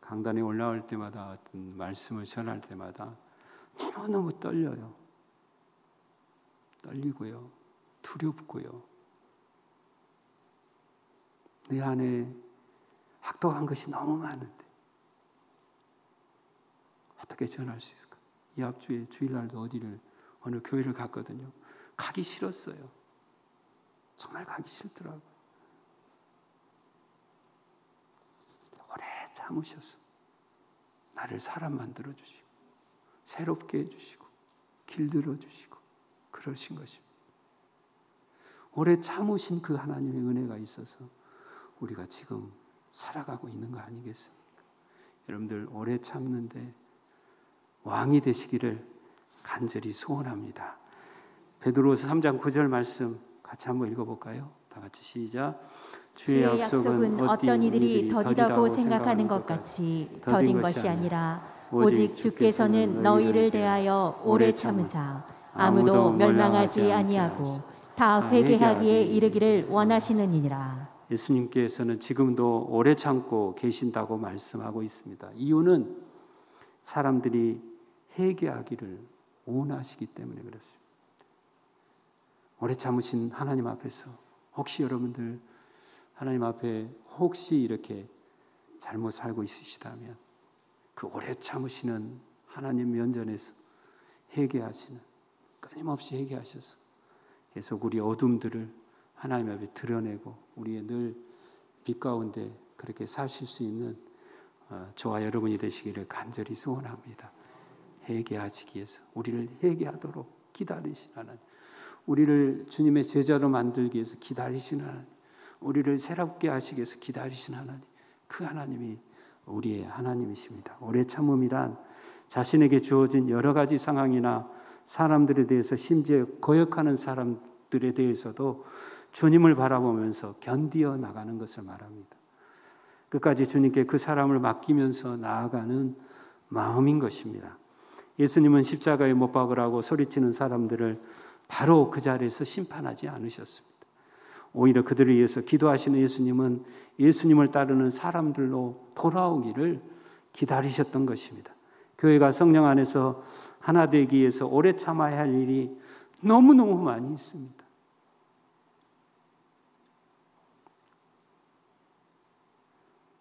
강단에 올라올 때마다 어떤 말씀을 전할 때마다 너무너무 떨려요. 떨리고요. 두렵고요. 내 안에 학도한 것이 너무 많은데 어떻게 전할 수 있을까? 이 앞주에 주일날도 어느 교회를 갔거든요. 가기 싫었어요. 정말 가기 싫더라고요. 오래 참으셔서 나를 사람 만들어주시고 새롭게 해주시고 길들여주시고 그러신 것입니다. 오래 참으신 그 하나님의 은혜가 있어서 우리가 지금 살아가고 있는 거 아니겠습니까? 여러분들 오래 참는데 왕이 되시기를 간절히 소원합니다. 베드로서 3장 9절 말씀 같이 한번 읽어볼까요? 다 같이 시작. 주의 약속은 어떤 이들이 더디다고 생각하는 것 같이 더딘 것이 아니라 오직 주께서는 너희를 대하여 오래 참으사 아무도 멸망하지 아니하고 다 회개하기에 이르기를 원하시느니라. 예수님께서는 지금도 오래 참고 계신다고 말씀하고 있습니다. 이유는 사람들이 회개하기를 원하시기 때문에 그렇습니다. 오래 참으신 하나님 앞에서 혹시 여러분들 하나님 앞에 혹시 이렇게 잘못 살고 있으시다면 그 오래 참으시는 하나님 면전에서 회개하시는, 끊임없이 회개하셔서 계속 우리 어둠들을 하나님 앞에 드러내고 우리의 늘 빛 가운데 그렇게 사실 수 있는 저와 여러분이 되시기를 간절히 소원합니다. 회개하시기 위해서 우리를 회개하도록 기다리신 하나님, 우리를 주님의 제자로 만들기 위해서 기다리시는 하나님, 우리를 새롭게 하시기 위해서 기다리신 하나님, 그 하나님이 우리의 하나님이십니다. 오래 참음이란 자신에게 주어진 여러 가지 상황이나 사람들에 대해서, 심지어 거역하는 사람들에 대해서도 주님을 바라보면서 견디어 나가는 것을 말합니다. 끝까지 주님께 그 사람을 맡기면서 나아가는 마음인 것입니다. 예수님은 십자가에 못 박으라고 소리치는 사람들을 바로 그 자리에서 심판하지 않으셨습니다. 오히려 그들을 위해서 기도하시는 예수님은 예수님을 따르는 사람들로 돌아오기를 기다리셨던 것입니다. 교회가 성령 안에서 하나 되기 위해서 오래 참아야 할 일이 너무너무 많이 있습니다.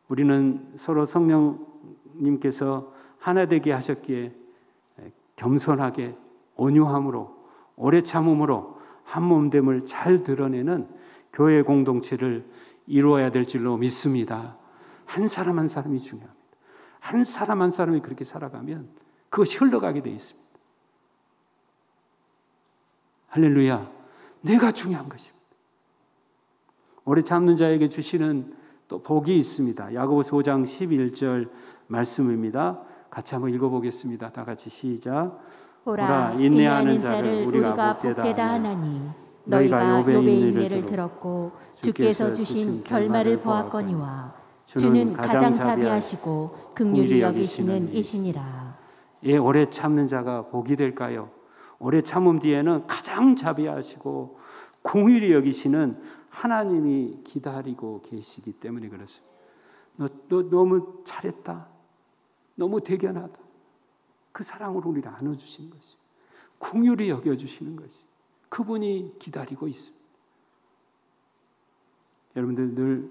우리는 서로 성령님께서 하나 되게 하셨기에 겸손하게 온유함으로 오래 참음으로 한 몸됨을 잘 드러내는 교회 공동체를 이루어야 될 줄로 믿습니다. 한 사람 한 사람이 중요합니다. 한 사람 한 사람이 그렇게 살아가면 그것이 흘러가게 돼 있습니다. 할렐루야. 내가 중요한 것입니다. 오래 참는 자에게 주시는 또 복이 있습니다. 야고보서 5장 11절 말씀입니다. 같이 한번 읽어보겠습니다. 다 같이 시작. 보라, 인내하는 자를 우리가 복되다 하나니 너희가 욥의 인내를 들었고 주께서 주신 결말을 보았거니와 주는 가장 자비하시고 긍휼히 여기시는 이시니라. 예, 오래 참는 자가 복이 될까요? 오래 참음 뒤에는 가장 자비하시고 긍휼히 여기시는 하나님이 기다리고 계시기 때문에 그렇습니다. 너 너무 잘했다. 너무 대견하다. 그 사랑으로 우리를 안아주시는 것이, 긍휼히 여겨주시는 것이, 그분이 기다리고 있습니다. 여러분들 늘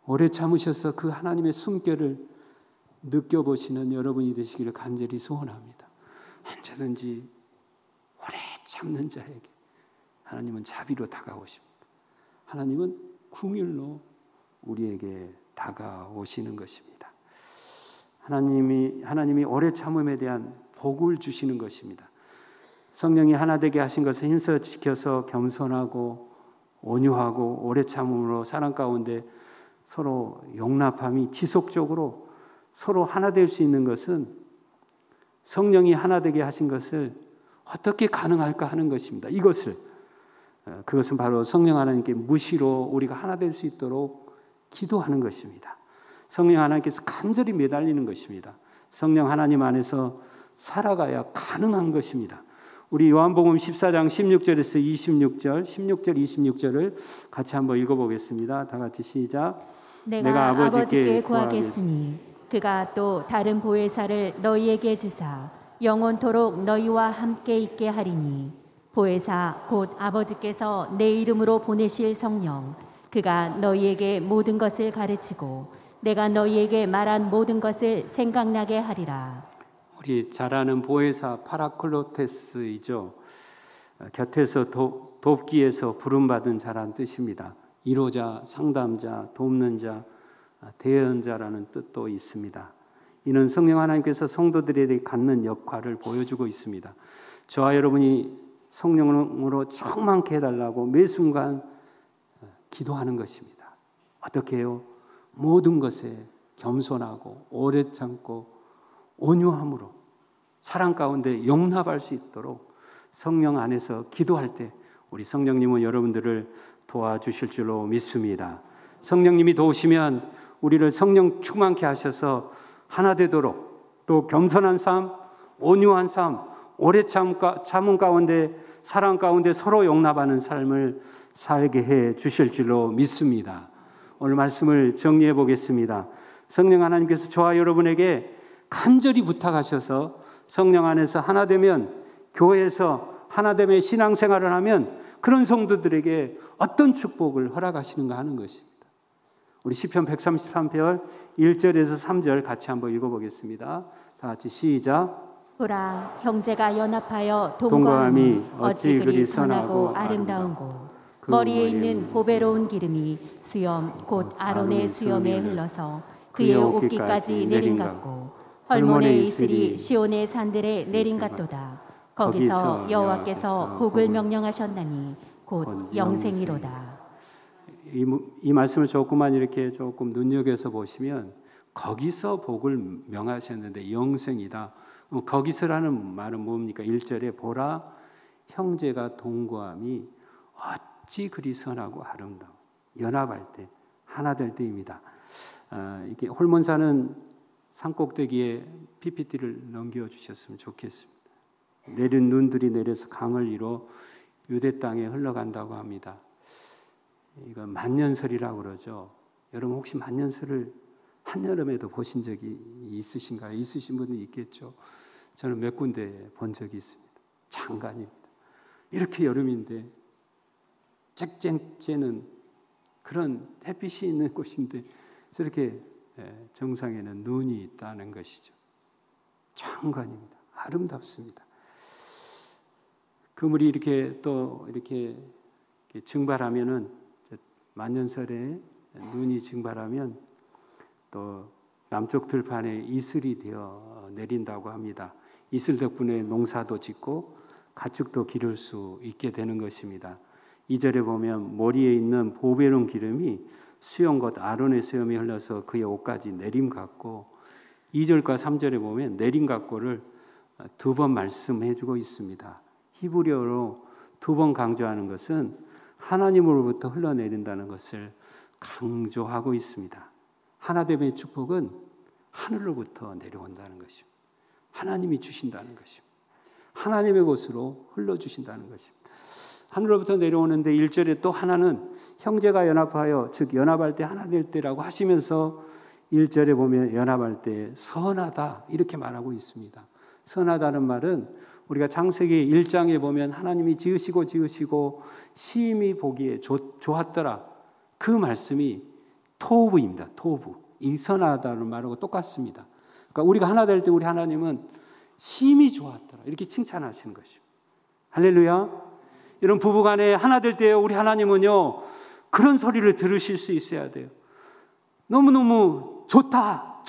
오래 참으셔서 그 하나님의 숨결을 느껴보시는 여러분이 되시기를 간절히 소원합니다. 언제든지 오래 참는 자에게 하나님은 자비로 다가오십니다. 하나님은 긍휼로 우리에게 다가오시는 것입니다. 하나님이 오래 참음에 대한 복을 주시는 것입니다. 성령이 하나 되게 하신 것을 힘써 지켜서 겸손하고 온유하고 오래 참음으로 사랑 가운데 서로 용납함이 지속적으로 서로 하나 될 수 있는 것은 성령이 하나 되게 하신 것을 어떻게 가능할까 하는 것입니다. 그것은 바로 성령 하나님께 무시로 우리가 하나 될 수 있도록 기도하는 것입니다. 성령 하나님께서 간절히 매달리는 것입니다. 성령 하나님 안에서 살아가야 가능한 것입니다. 우리 요한복음 14장 16절에서 26절, 16절, 26절을 같이 한번 읽어보겠습니다. 다 같이 시작. 내가 아버지께 구하겠으니 그가 또 다른 보혜사를 너희에게 주사 영원토록 너희와 함께 있게 하리니 보혜사 곧 아버지께서 내 이름으로 보내실 성령 그가 너희에게 모든 것을 가르치고 내가 너희에게 말한 모든 것을 생각나게 하리라. 우리 잘 아는 보혜사 파라클로테스이죠. 곁에서 돕기 위해서 부름받은 자란 뜻입니다. 이로자, 상담자, 돕는 자, 대언자라는 뜻도 있습니다. 이는 성령 하나님께서 성도들에게 갖는 역할을 보여주고 있습니다. 저와 여러분이 성령으로 충만케 해달라고 매 순간 기도하는 것입니다. 어떻게 해요? 모든 것에 겸손하고 오래 참고 온유함으로 사랑 가운데 용납할 수 있도록 성령 안에서 기도할 때 우리 성령님은 여러분들을 도와주실 줄로 믿습니다. 성령님이 도우시면 우리를 성령 충만케 하셔서 하나 되도록 또 겸손한 삶, 온유한 삶, 오래 참음 가운데 사랑 가운데 서로 용납하는 삶을 살게 해 주실 줄로 믿습니다. 오늘 말씀을 정리해 보겠습니다. 성령 하나님께서 저와 여러분에게 간절히 부탁하셔서 성령 안에서 하나 되면, 교회에서 하나 되면 신앙생활을 하면 그런 성도들에게 어떤 축복을 허락하시는가 하는 것입니다. 우리 시편 133편 1절에서 3절 같이 한번 읽어보겠습니다. 다 같이 시작. 보라, 형제가 연합하여 동거함이 어찌 그리 선하고 아름다운고. 머리에 있는 보배로운 기름이 수염 곧 아론의 수염에 흘러서 그의 옷깃까지 내린 같고, 헐몬의 이슬이 시온의 산들에 내린 같도다. 거기서 여호와께서 복을 명령하셨나니 곧 영생이로다. 이 말씀을 조금 눈여겨서 보시면, 거기서 복을 명하셨는데 영생이다. 거기서라는 말은 뭡니까? 1절에 보라, 형제가 동거함이 어찌 그리 선하고 아름다워. 연합할 때, 하나 될 때입니다. 이렇게 홀몬산은 산꼭대기에 PPT를 넘겨주셨으면 좋겠습니다. 내린 눈들이 내려서 강을 이뤄 유대 땅에 흘러간다고 합니다. 이거 만년설이라고 그러죠. 여러분 혹시 만년설을 한여름에도 보신 적이 있으신가요? 있으신 분이 있겠죠. 저는 몇 군데 본 적이 있습니다. 장관입니다. 이렇게 여름인데 쨍쨍 그런 햇빛이 있는 곳인데 저렇게 정상에는 눈이 있다는 것이죠. 장관입니다. 아름답습니다. 그물이 이렇게 증발하면은, 만년설에 눈이 증발하면 또 남쪽 들판에 이슬이 되어 내린다고 합니다. 이슬 덕분에 농사도 짓고 가축도 기를 수 있게 되는 것입니다. 2절에 보면 머리에 있는 보배로운 기름이 수염 곧 아론의 수염이 흘러서 그의 옷까지 내림 같고, 2절과 3절에 보면 내림 같고를 두 번 말씀해 주고 있습니다. 히브리어로 두 번 강조하는 것은 하나님으로부터 흘러내린다는 것을 강조하고 있습니다. 하나됨의 축복은 하늘로부터 내려온다는 것입니다. 하나님이 주신다는 것입니다. 하나님의 곳으로 흘러주신다는 것입니다. 하늘로부터 내려오는데 1절에 또 하나는 형제가 연합하여, 즉 연합할 때 하나 될 때라고 하시면서 1절에 보면 연합할 때 선하다 이렇게 말하고 있습니다. 선하다는 말은 우리가 창세기 1장에 보면 하나님이 지으시고 심히 보기에 좋았더라. 그 말씀이 토부입니다. 토부. 이 선하다는 말하고 똑같습니다. 그러니까 우리가 하나 될 때 우리 하나님은 심히 좋았더라. 이렇게 칭찬하시는 것이죠. 할렐루야. 이런 부부간에 하나 될 때 우리 하나님은요, 그런 소리를 들으실 수 있어야 돼요. 너무너무 좋다.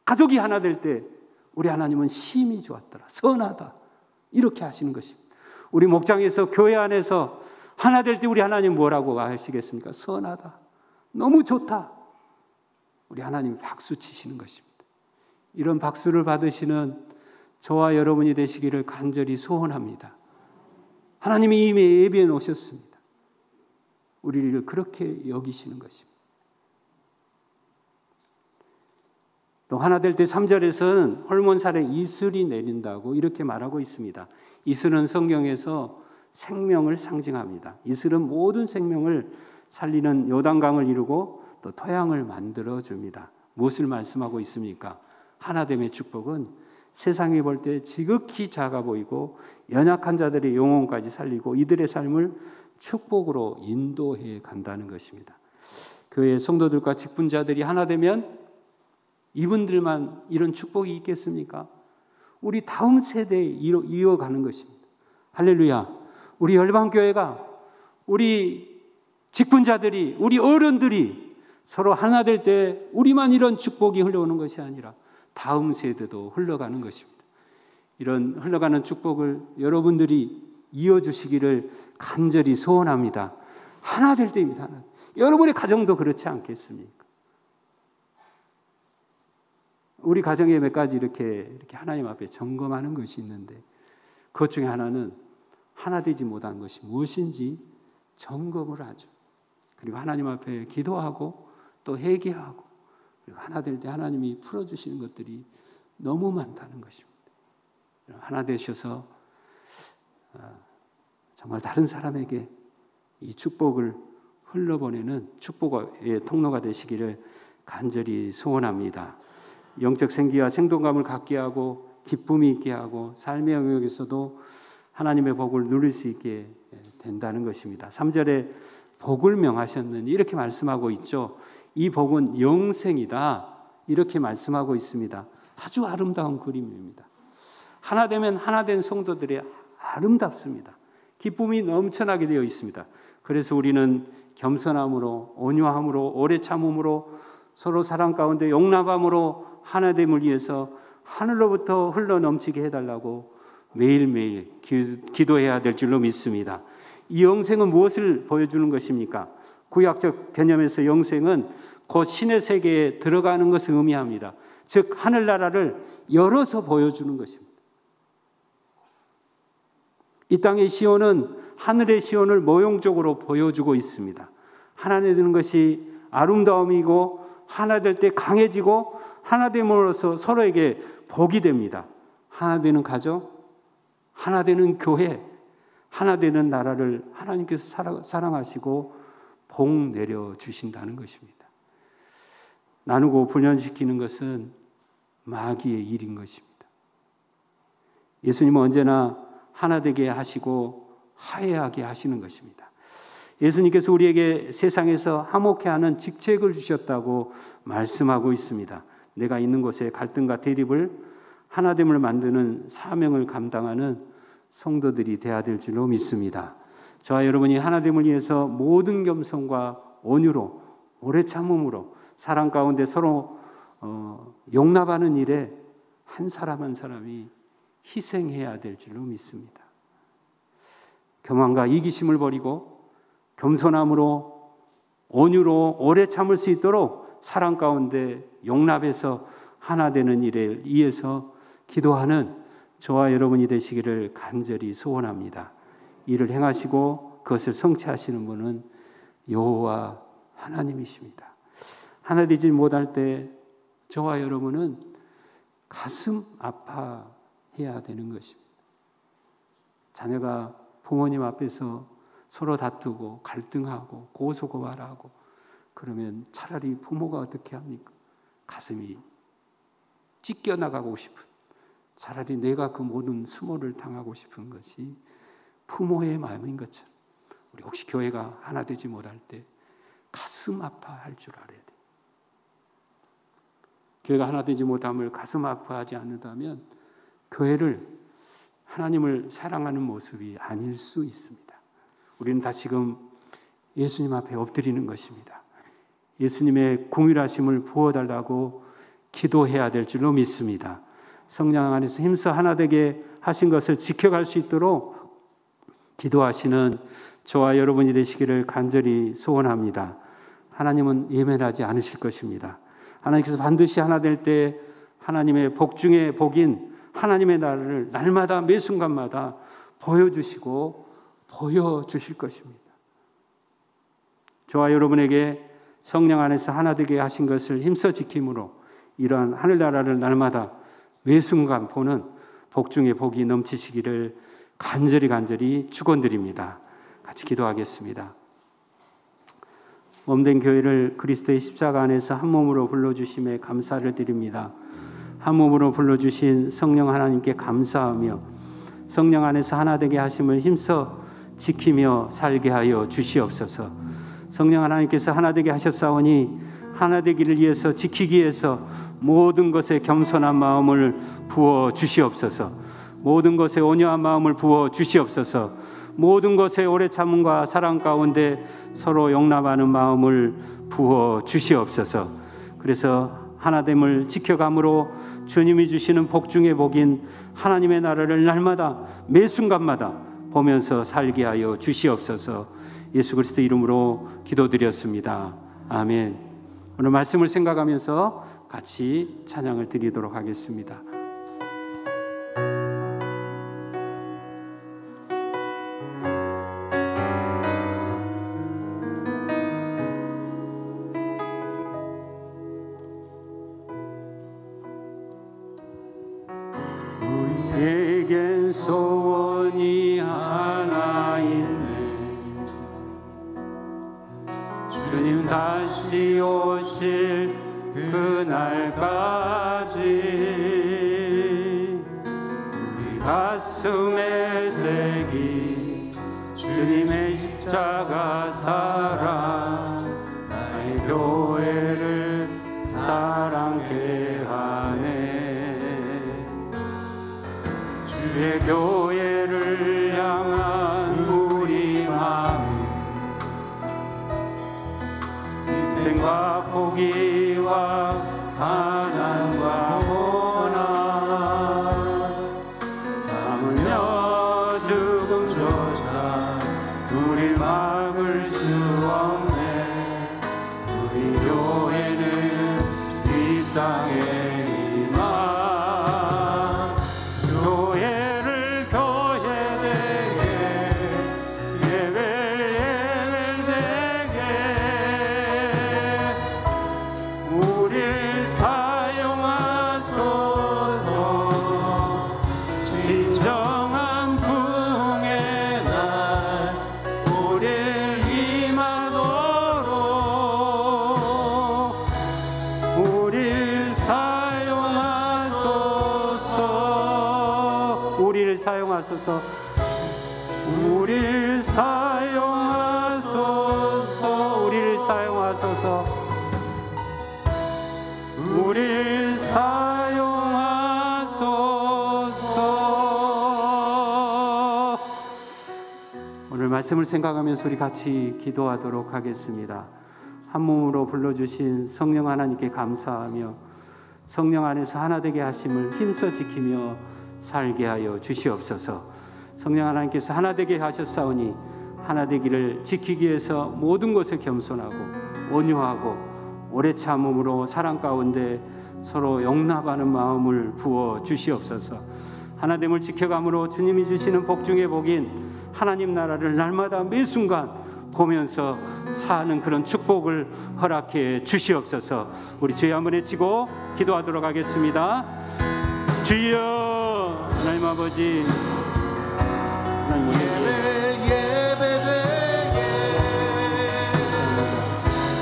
가족이 하나 될 때 우리 하나님은 심히 좋았더라. 선하다. 이렇게 하시는 것입니다. 우리 목장에서, 교회 안에서 하나 될 때 우리 하나님 뭐라고 하시겠습니까? 선하다. 너무 좋다. 우리 하나님이 박수 치시는 것입니다. 이런 박수를 받으시는 저와 여러분이 되시기를 간절히 소원합니다. 하나님이 이미 예비해 놓으셨습니다. 우리를 그렇게 여기시는 것입니다. 또 하나 될 때 3절에서는 헐몬산에 이슬이 내린다고 이렇게 말하고 있습니다. 이슬은 성경에서 생명을 상징합니다. 이슬은 모든 생명을 살리는 요단강을 이루고 또 토양을 만들어줍니다. 무엇을 말씀하고 있습니까? 하나됨의 축복은 세상이 볼 때 지극히 작아 보이고 연약한 자들의 영혼까지 살리고 이들의 삶을 축복으로 인도해 간다는 것입니다. 교회 성도들과 직분자들이 하나 되면 이분들만 이런 축복이 있겠습니까? 우리 다음 세대에 이어가는 것입니다. 할렐루야. 우리 열방교회가, 우리 직분자들이, 우리 어른들이 서로 하나 될 때 우리만 이런 축복이 흘러오는 것이 아니라 다음 세대도 흘러가는 것입니다. 이런 흘러가는 축복을 여러분들이 이어주시기를 간절히 소원합니다. 하나 될 때입니다. 여러분의 가정도 그렇지 않겠습니까? 우리 가정에 몇 가지 이렇게 하나님 앞에 점검하는 것이 있는데, 그것 중에 하나는 하나 되지 못한 것이 무엇인지 점검을 하죠. 그리고 하나님 앞에 기도하고 또 회개하고, 그리고 하나 될 때 하나님이 풀어주시는 것들이 너무 많다는 것입니다. 하나 되셔서 정말 다른 사람에게 이 축복을 흘러보내는 축복의 통로가 되시기를 간절히 소원합니다. 영적 생기와 생동감을 갖게 하고 기쁨이 있게 하고 삶의 영역에서도 하나님의 복을 누릴 수 있게 된다는 것입니다. 3절에 복을 명하셨느니 이렇게 말씀하고 있죠. 이 복은 영생이다 이렇게 말씀하고 있습니다. 아주 아름다운 그림입니다. 하나 되면 하나 된 성도들이 아름답습니다. 기쁨이 넘쳐나게 되어 있습니다. 그래서 우리는 겸손함으로 온유함으로 오래 참음으로 서로 사랑 가운데 용납함으로 하나됨을 위해서 하늘로부터 흘러넘치게 해달라고 매일매일 기도해야 될 줄로 믿습니다. 이 영생은 무엇을 보여주는 것입니까? 구약적 개념에서 영생은 곧 신의 세계에 들어가는 것을 의미합니다. 즉 하늘나라를 열어서 보여주는 것입니다. 이 땅의 시온은 하늘의 시온을 모형적으로 보여주고 있습니다. 하나 되는 것이 아름다움이고 하나 될 때 강해지고 하나 됨으로써 서로에게 복이 됩니다. 하나 되는 가족, 하나 되는 교회, 하나 되는 나라를 하나님께서 사랑하시고 복 내려주신다는 것입니다. 나누고 분열시키는 것은 마귀의 일인 것입니다. 예수님은 언제나 하나 되게 하시고 화해하게 하시는 것입니다. 예수님께서 우리에게 세상에서 화목해 하는 직책을 주셨다고 말씀하고 있습니다. 내가 있는 곳에 갈등과 대립을 하나됨을 만드는 사명을 감당하는 성도들이 되어야 될 줄로 믿습니다. 저와 여러분이 하나됨을 위해서 모든 겸손과 온유로 오래 참음으로 사랑 가운데 서로 용납하는 일에 한 사람 한 사람이 희생해야 될 줄로 믿습니다. 교만과 이기심을 버리고 겸손함으로 온유로 오래 참을 수 있도록 사랑 가운데 용납해서 하나 되는 일에 위해서 기도하는 저와 여러분이 되시기를 간절히 소원합니다. 이를 행하시고 그것을 성취하시는 분은 여호와 하나님이십니다. 하나 되지 못할 때 저와 여러분은 가슴 아파해야 되는 것입니다. 자녀가 부모님 앞에서 서로 다투고 갈등하고 고소고발하고 그러면 차라리 부모가 어떻게 합니까? 가슴이 찢겨나가고 싶은, 차라리 내가 그 모든 수모를 당하고 싶은 것이 부모의 마음인 것처럼 우리 혹시 교회가 하나 되지 못할 때 가슴 아파할 줄 알아야 돼요. 교회가 하나 되지 못함을 가슴 아파하지 않는다면 교회를 하나님을 사랑하는 모습이 아닐 수 있습니다. 우리는 다시금 예수님 앞에 엎드리는 것입니다. 예수님의 공의하심을 부어달라고 기도해야 될 줄로 믿습니다. 성령 안에서 힘써 하나 되게 하신 것을 지켜갈 수 있도록 기도하시는 저와 여러분이 되시기를 간절히 소원합니다. 하나님은 예면하지 않으실 것입니다. 하나님께서 반드시 하나 될 때 하나님의 복 중에 복인 하나님의 나라를 날마다 매 순간마다 보여주시고 보여주실 것입니다. 저와 여러분에게 성령 안에서 하나 되게 하신 것을 힘써 지킴으로 이러한 하늘나라를 날마다 매 순간 보는 복 중에 복이 넘치시기를 간절히 축원드립니다. 같이 기도하겠습니다. 몸된 교회를 그리스도의 십자가 안에서 한 몸으로 불러주심에 감사를 드립니다. 한 몸으로 불러주신 성령 하나님께 감사하며 성령 안에서 하나 되게 하심을 힘써 지키며 살게 하여 주시옵소서. 성령 하나님께서 하나 되게 하셨사오니 하나 되기를 위해서 지키기 위해서 모든 것에 겸손한 마음을 부어 주시옵소서. 모든 것에 온유한 마음을 부어 주시옵소서. 모든 것에 오래 참음과 사랑 가운데 서로 용납하는 마음을 부어 주시옵소서. 그래서 하나됨을 지켜감으로 주님이 주시는 복 중에 복인 하나님의 나라를 날마다 매 순간마다 보면서 살게 하여 주시옵소서. 예수 그리스도 이름으로 기도드렸습니다. 아멘. 오늘 말씀을 생각하면서 같이 찬양을 드리도록 하겠습니다. 우리에겐 소원이 하나 있네. 다시 오실 그날까지 우리 가슴에 새긴 주님의 십자가 사랑 나의 교회를 사랑케 하네. 주의 교회를 향한 우리 마음 희생과 포기와 가난과 고난 하물며 죽음조차 우리 막을 수 없네. 우리 교회는 이 땅에 임한 교회를 교회되게 예배되게 우릴 사용하소서. 진정한 부흥의 날 우릴 임하도록 우릴 사용하소서. 우리를 사용하소서. 우리를 사용하소서. 우리를 사용하소서. 우리를 사용하소서. 오늘 말씀을 생각하면서 우리 같이 기도하도록 하겠습니다. 한 몸으로 불러주신 성령 하나님께 감사하며 성령 안에서 하나 되게 하심을 힘써 지키며 살게 하여 주시옵소서. 성령 하나님께서 하나 되게 하셨사오니 하나 되기를 지키기 위해서 모든 것에 겸손하고 온유하고 오래 참음으로 사랑 가운데 서로 용납하는 마음을 부어 주시옵소서. 하나됨을 지켜감으로 주님이 주시는 복 중에 복인 하나님 나라를 날마다 매 순간 보면서 사는 그런 축복을 허락해 주시옵소서. 우리 주여 한번 외치고 기도하도록 하겠습니다. 주여 하나님 아버지, 하나님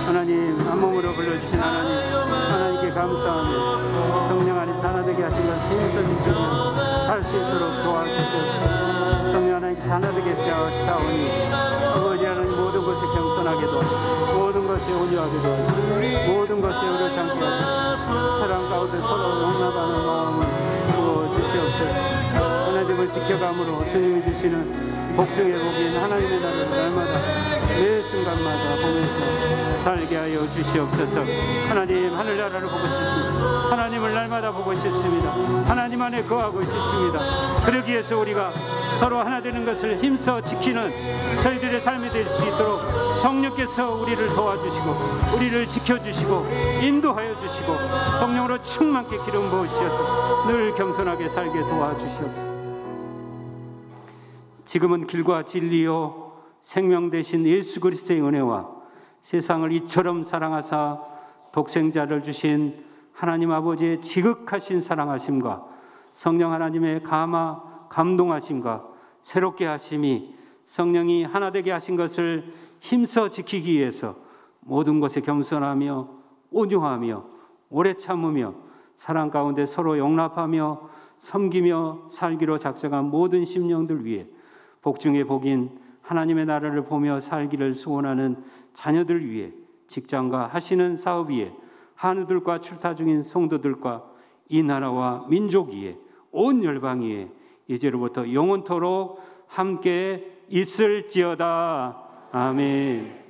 하나님 한 몸으로 불러주신 하나님께 감사하며 성령 안에서 하나 되게 하신 것을 힘써 지키며 살 수 있도록 도와주소서. 성령 하나님께서 하나 되게 싸우니 아버지 하나님 모든 것에 겸손하게도 모든 것에 온유하게도 모든 것에 의롭지 않게 하고 사랑 가운데 서로 용납하는 마음을 부어주시옵소서. 하나님을 지켜감으로 주님이 주시는 복중의 복인 하나님의 나라를 날마다 매 순간마다 보면서 살게 하여 주시옵소서. 하나님 하늘나라를 보고 싶습니다. 하나님을 날마다 보고 싶습니다. 하나님 안에 거하고 싶습니다. 그러기 위해서 우리가 서로 하나 되는 것을 힘써 지키는 저희들의 삶이 될 수 있도록 성령께서 우리를 도와주시고 우리를 지켜주시고 인도하여 주시고 성령으로 충만케 기름 부으셔서 늘 겸손하게 살게 도와주시옵소서. 지금은 길과 진리요 생명 되신 예수 그리스도의 은혜와 세상을 이처럼 사랑하사 독생자를 주신 하나님 아버지의 지극하신 사랑하심과 성령 하나님의 감동하심과 새롭게 하심이 성령이 하나 되게 하신 것을 힘써 지키기 위해서 모든 것에 겸손하며 온유하며 오래 참으며 사랑 가운데 서로 용납하며 섬기며 살기로 작정한 모든 심령들 위해 복중의 복인 하나님의 나라를 보며 살기를 소원하는 자녀들 위해 직장과 하시는 사업 위에 한우들과 출타 중인 성도들과 이 나라와 민족 위에 온 열방 위에 이제로부터 영원토록 함께 있을지어다. 아멘.